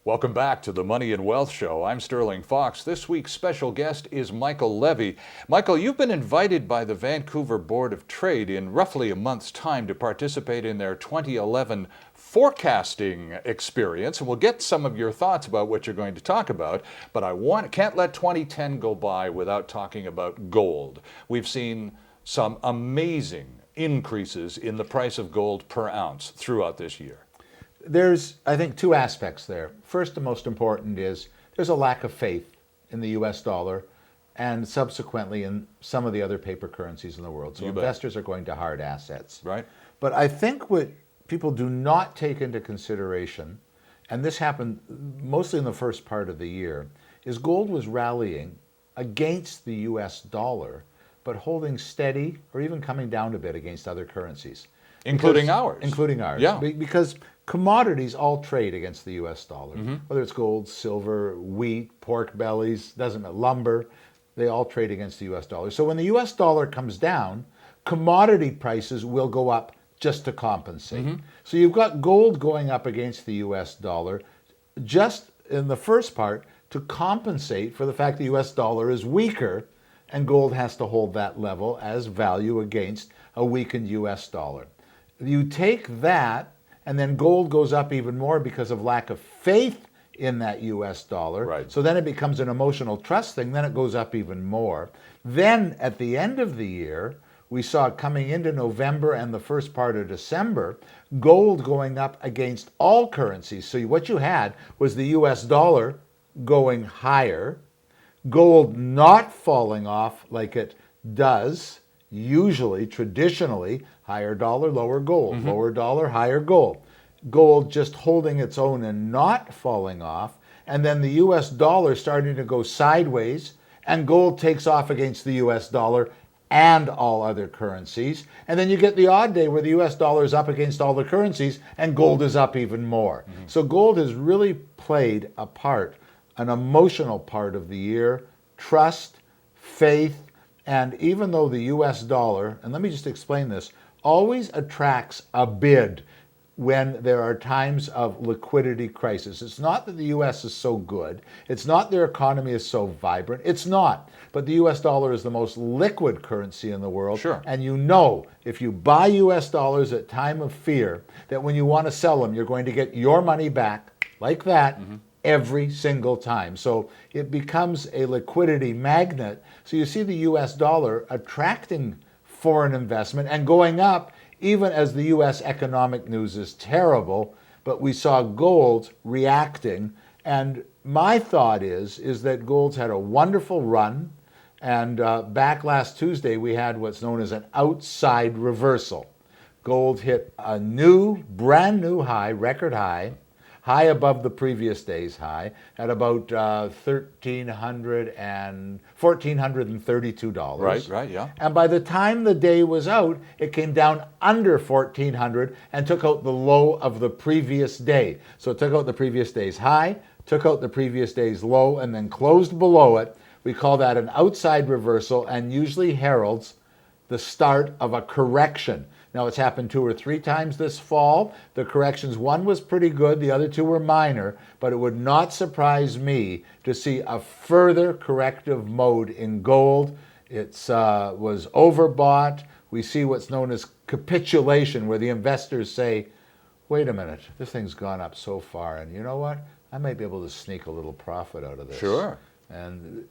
Welcome back to the Money and Wealth Show. I'm Sterling Fox. This week's special guest is Michael Levy. Michael, you've been invited by the Vancouver Board of Trade in roughly a month's time to participate in their 2011 forecasting experience. And we'll get some of your thoughts about what you're going to talk about. But can't let 2010 go by without talking about gold. We've seen some amazing increases in the price of gold per ounce throughout this year. There's, I think, two aspects there. First and most important is there's a lack of faith in the US dollar and subsequently in some of the other paper currencies in the world. So investors are going to hard assets. Right. But I think what people do not take into consideration, and this happened mostly in the first part of the year, is gold was rallying against the US dollar, but holding steady or even coming down a bit against other currencies. Including ours. Including ours. Yeah. Because commodities all trade against the US dollar. Whether it's gold, silver, wheat, pork bellies, doesn't matter, lumber, they all trade against the US dollar. So when the US dollar comes down, commodity prices will go up just to compensate. So you've got gold going up against the US dollar just in the first part to compensate for the fact the US dollar is weaker and gold has to hold that level as value against a weakened US dollar. You take that, and then gold goes up even more because of lack of faith in that US dollar. Right. So then it becomes an emotional trust thing, then it goes up even more. Then at the end of the year, we saw coming into November and the first part of December, gold going up against all currencies. So what you had was the US dollar going higher, gold not falling off like it does usually, traditionally, higher dollar, lower gold, lower dollar, higher gold. Gold just holding its own and not falling off, and then the US dollar starting to go sideways, and gold takes off against the US dollar and all other currencies. And then you get the odd day where the US dollar is up against all the currencies and gold is up even more. So gold has really played a part, an emotional part of the year, trust, faith, and even though the US dollar, and let me just explain this, always attracts a bid when there are times of liquidity crisis. It's not that the US is so good. It's not their economy is so vibrant. It's not. But the US dollar is the most liquid currency in the world. Sure. And you know, if you buy US dollars at time of fear, that when you want to sell them, you're going to get your money back like that every single time. So it becomes a liquidity magnet. So you see the US dollar attracting foreign investment and going up even as the US economic news is terrible, but we saw gold reacting. And my thought is that gold's had a wonderful run, and back last Tuesday we had what's known as an outside reversal. Gold hit a brand new high, record high above the previous day's high at about $1,432. Right, yeah. And by the time the day was out, it came down under 1,400 and took out the low of the previous day. So it took out the previous day's high, took out the previous day's low, and then closed below it. We call that an outside reversal, and usually heralds the start of a correction. Now, it's happened 2 or 3 times this fall. The corrections, one was pretty good, the other 2 were minor, but it would not surprise me to see a further corrective mode in gold. It was overbought. We see what's known as capitulation, where the investors say, wait a minute, this thing's gone up so far, and you know what? I might be able to sneak a little profit out of this. Sure. And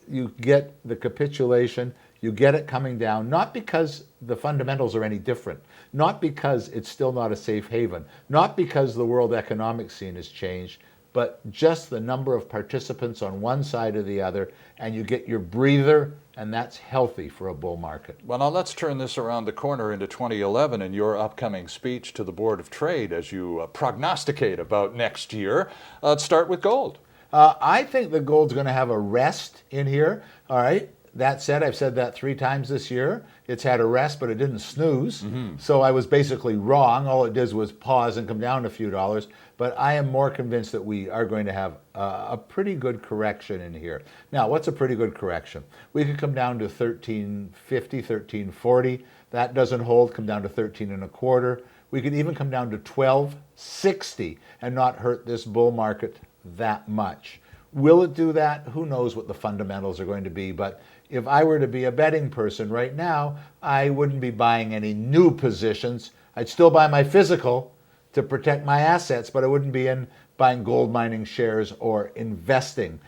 you get the capitulation, you get it coming down, not because the fundamentals are any different, not because it's still not a safe haven, not because the world economic scene has changed, but just the number of participants on one side or the other, and you get your breather, and that's healthy for a bull market. Well, now let's turn this around the corner into 2011 and your upcoming speech to the Board of Trade as you prognosticate about next year. Let's start with gold. I think the gold's going to have a rest in here, all right? That said, I've said that 3 times this year. It's had a rest, but it didn't snooze. So I was basically wrong. All it did was pause and come down a few dollars. But I am more convinced that we are going to have a pretty good correction in here. Now, what's a pretty good correction? We could come down to 1350, 1340. That doesn't hold. Come down to 13 and a quarter. We could even come down to 1260 and not hurt this bull market that much. Will it do that? Who knows what the fundamentals are going to be, but if I were to be a betting person right now, I wouldn't be buying any new positions. I'd still buy my physical to protect my assets, but I wouldn't be in buying gold mining shares or investing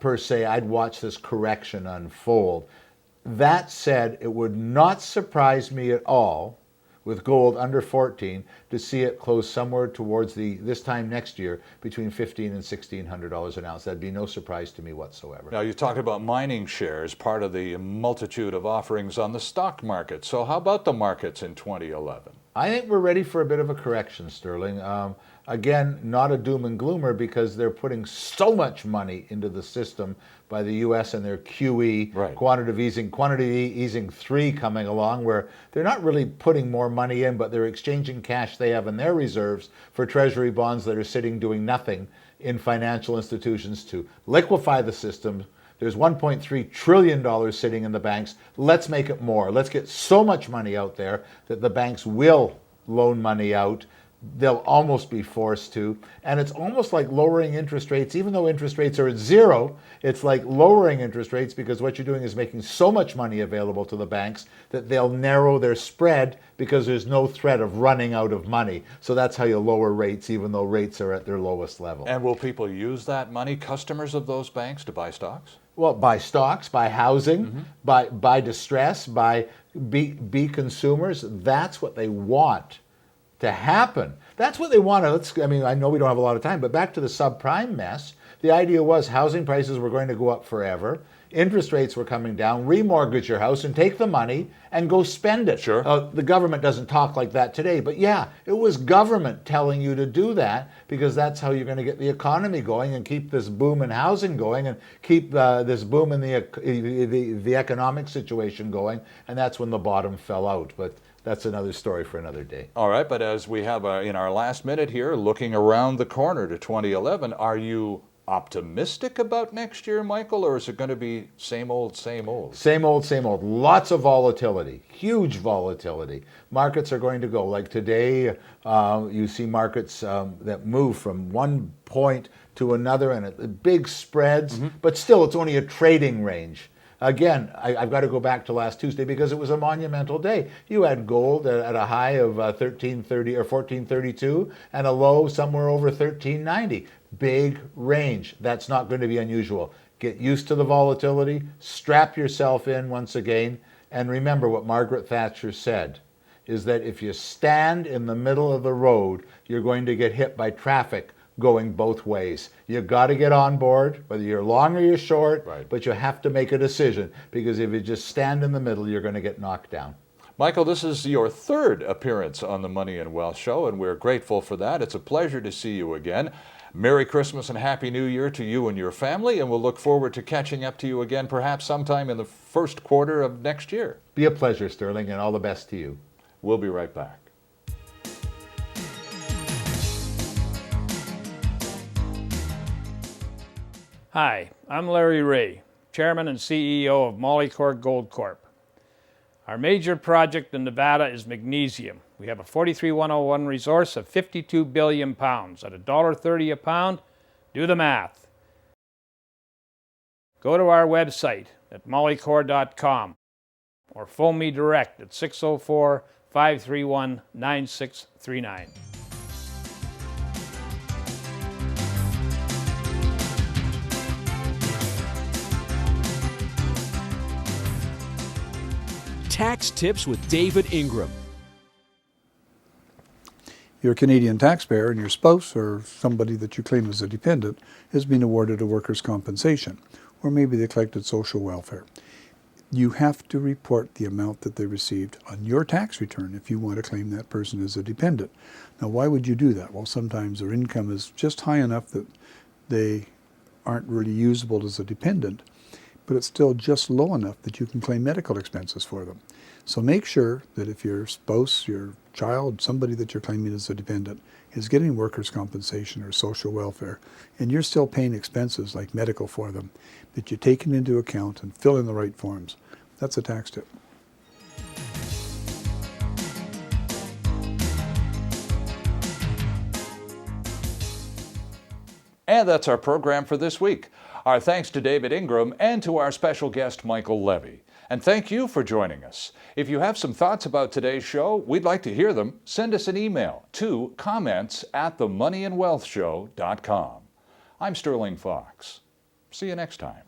per se. I'd watch this correction unfold. That said, it would not surprise me at all with gold under 14 to see it close somewhere towards this time next year between $1,500 and $1,600 an ounce. That'd be no surprise to me whatsoever. Now, you talked about mining shares, part of the multitude of offerings on the stock market. So how about the markets in 2011? I think we're ready for a bit of a correction, Sterling. Again, not a doom and gloomer because they're putting so much money into the system by the U.S. and their QE, right. quantity easing 3 coming along, where they're not really putting more money in, but they're exchanging cash they have in their reserves for treasury bonds that are sitting doing nothing in financial institutions to liquefy the system. There's $1.3 trillion sitting in the banks. Let's make it more. Let's get so much money out there that the banks will loan money out. They'll almost be forced to. And it's almost like lowering interest rates. Even though interest rates are at 0, it's like lowering interest rates because what you're doing is making so much money available to the banks that they'll narrow their spread because there's no threat of running out of money. So that's how you lower rates, even though rates are at their lowest level. And will people use that money, customers of those banks, to buy stocks? Well, buy stocks, buy housing, buy distress, be consumers. That's what they want to happen. That's what they want to, I know we don't have a lot of time, but back to the subprime mess. The idea was housing prices were going to go up forever. Interest rates were coming down. Remortgage your house and take the money and go spend it. Sure. The government doesn't talk like that today, but yeah, it was government telling you to do that because that's how you're going to get the economy going and keep this boom in housing going and keep this boom in the economic situation going. And that's when the bottom fell out. But that's another story for another day. All right, but as we have in our last minute here, looking around the corner to 2011, are you optimistic about next year, Michael, or is it going to be same old, same old? Same old, same old. Lots of volatility, huge volatility. Markets are going to go. Like today, you see markets that move from one point to another and big spreads, but still it's only a trading range. Again, I've got to go back to last Tuesday because it was a monumental day. You had gold at a high of 1330 or 1432 and a low somewhere over 1390. Big range. That's not going to be unusual. Get used to the volatility, strap yourself in once again, and remember what Margaret Thatcher said, is that if you stand in the middle of the road, you're going to get hit by traffic going both ways. You've got to get on board, whether you're long or you're short, right. But you have to make a decision because if you just stand in the middle, you're going to get knocked down. Michael, this is your 3rd appearance on the Money and Wealth Show, and we're grateful for that. It's a pleasure to see you again. Merry Christmas and Happy New Year to you and your family, and we'll look forward to catching up to you again perhaps sometime in the first quarter of next year. Be a pleasure, Sterling, and all the best to you. We'll be right back. Hi, I'm Larry Ray, Chairman and CEO of Molycorp Gold Corp. Our major project in Nevada is magnesium. We have a 43101 resource of 52 billion pounds at $1.30 a pound. Do the math. Go to our website at molycorp.com or phone me direct at 604-531-9639. Tax Tips with David Ingram. You're a Canadian taxpayer and your spouse or somebody that you claim as a dependent has been awarded a workers' compensation, or maybe they collected social welfare. You have to report the amount that they received on your tax return if you want to claim that person as a dependent. Now, why would you do that? Well, sometimes their income is just high enough that they aren't really usable as a dependent, but it's still just low enough that you can claim medical expenses for them. So make sure that if your spouse, your child, somebody that you're claiming as a dependent is getting workers' compensation or social welfare, and you're still paying expenses like medical for them, that you take it into account and fill in the right forms. That's a tax tip. And that's our program for this week. Our thanks to David Ingram and to our special guest, Michael Levy. And thank you for joining us. If you have some thoughts about today's show, we'd like to hear them. Send us an email to comments@themoneyandwealthshow.com. I'm Sterling Fox. See you next time.